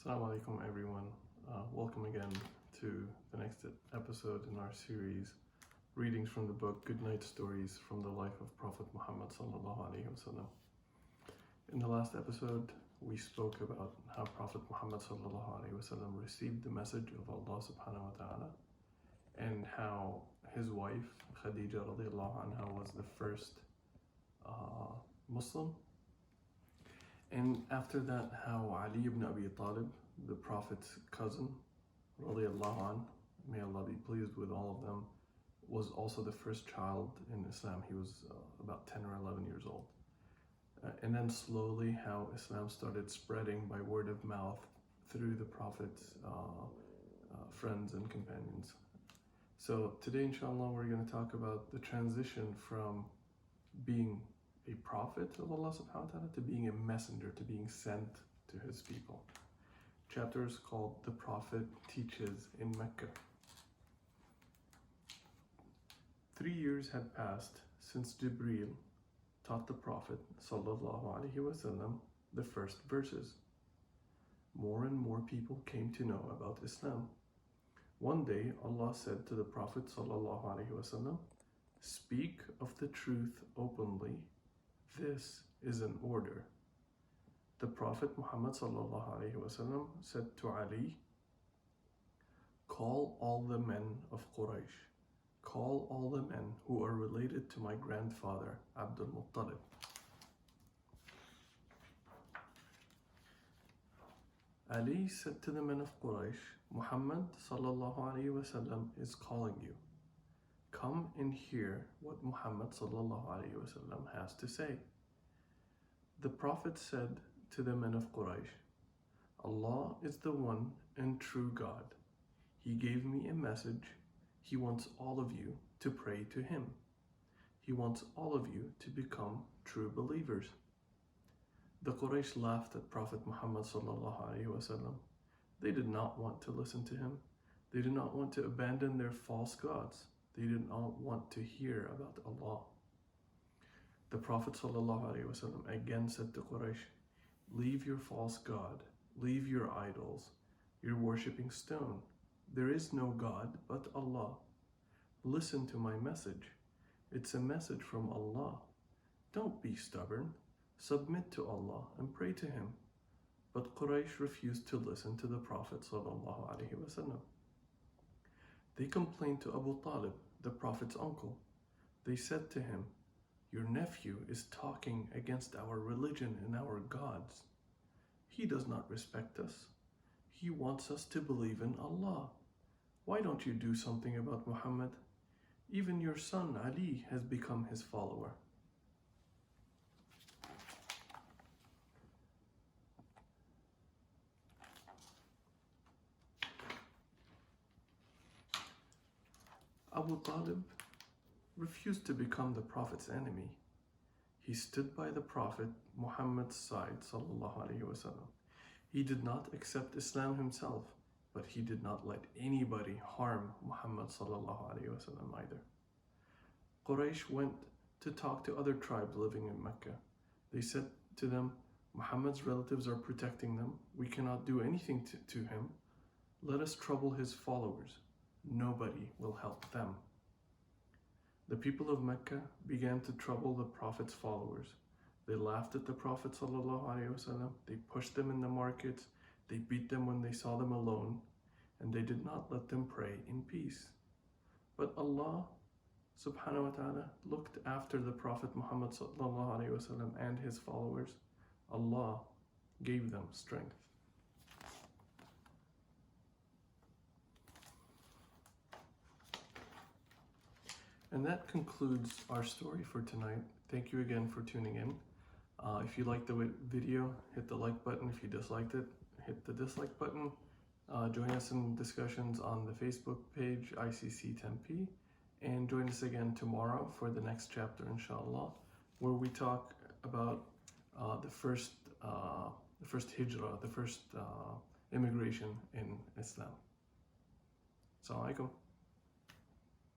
Assalamu alaikum everyone. Welcome again to the next episode in our series, readings from the book Goodnight Stories from the life of Prophet Muhammad sallallahu alaihi wasallam. In the last episode, we spoke about how Prophet Muhammad sallallahu alaihi wasallam received the message of Allah subhanahu wa ta'ala, and how his wife Khadija radiallahu anha was the first Muslim. And after that, how Ali ibn Abi Talib, the Prophet's cousin, radiallahu anh, may Allah be pleased with all of them, was also the first child in Islam. He was about 10 or 11 years old. And then slowly how Islam started spreading by word of mouth through the Prophet's friends and companions. So today, inshallah, we're going to talk about the transition from being a prophet of Allah subhanahu wa ta'ala to being a messenger, to being sent to his people. Chapter is called The Prophet Teaches in Mecca. 3 years had passed since Jibreel taught the Prophet sallallahu alaihi wasallam the first verses. More and more people came to know about Islam. One day Allah said to the Prophet sallallahu alaihi wasallam, "Speak of the truth openly. This is an order." The Prophet Muhammad sallallahu alaihi wasallam said to Ali, "Call all the men of Quraysh. Call all the men who are related to my grandfather Abdul Muttalib." Ali said to the men of Quraysh, "Muhammad sallallahu alaihi wasallam is calling you. Come and hear what Muhammad sallallahu alaihi wasallam has to say." The Prophet said to the men of Quraysh, "Allah is the one and true God. He gave me a message. He wants all of you to pray to him. He wants all of you to become true believers." The Quraysh laughed at Prophet Muhammad sallallahu alaihi wasallam. They did not want to listen to him. They did not want to abandon their false gods. They did not want to hear about Allah. The Prophet ﷺ again said to Quraysh, "Leave your false god, leave your idols, you're worshipping stone. There is no God but Allah. Listen to my message. It's a message from Allah. Don't be stubborn. Submit to Allah and pray to him." But Quraysh refused to listen to the Prophet ﷺ. They complained to Abu Talib, the Prophet's uncle. They said to him, "Your nephew is talking against our religion and our gods. He does not respect us. He wants us to believe in Allah. Why don't you do something about Muhammad? Even your son Ali has become his follower." Abu Talib refused to become the Prophet's enemy. He stood by the Prophet Muhammad's side sallallahu alaihi wasallam. He did not accept Islam himself, but he did not let anybody harm Muhammad sallallahu alaihi wasallam either. Quraysh went to talk to other tribes living in Mecca. They said to them, "Muhammad's relatives are protecting them. We cannot do anything to him. Let us trouble his followers. Nobody will help them." The people of Mecca began to trouble the Prophet's followers. They laughed at the Prophet ﷺ. They pushed them in the markets. They beat them when they saw them alone. And they did not let them pray in peace. But Allah subhanahu wa ta'ala looked after the Prophet Muhammad ﷺ and his followers. Allah gave them strength. And that concludes our story for tonight. Thank you again for tuning in. If you liked the video, hit the like button. If you disliked it, hit the dislike button. Join us in discussions on the Facebook page, ICC Tempe. And join us again tomorrow for the next chapter, inshallah, where we talk about the first hijrah, the first immigration in Islam. Assalamu alaikum.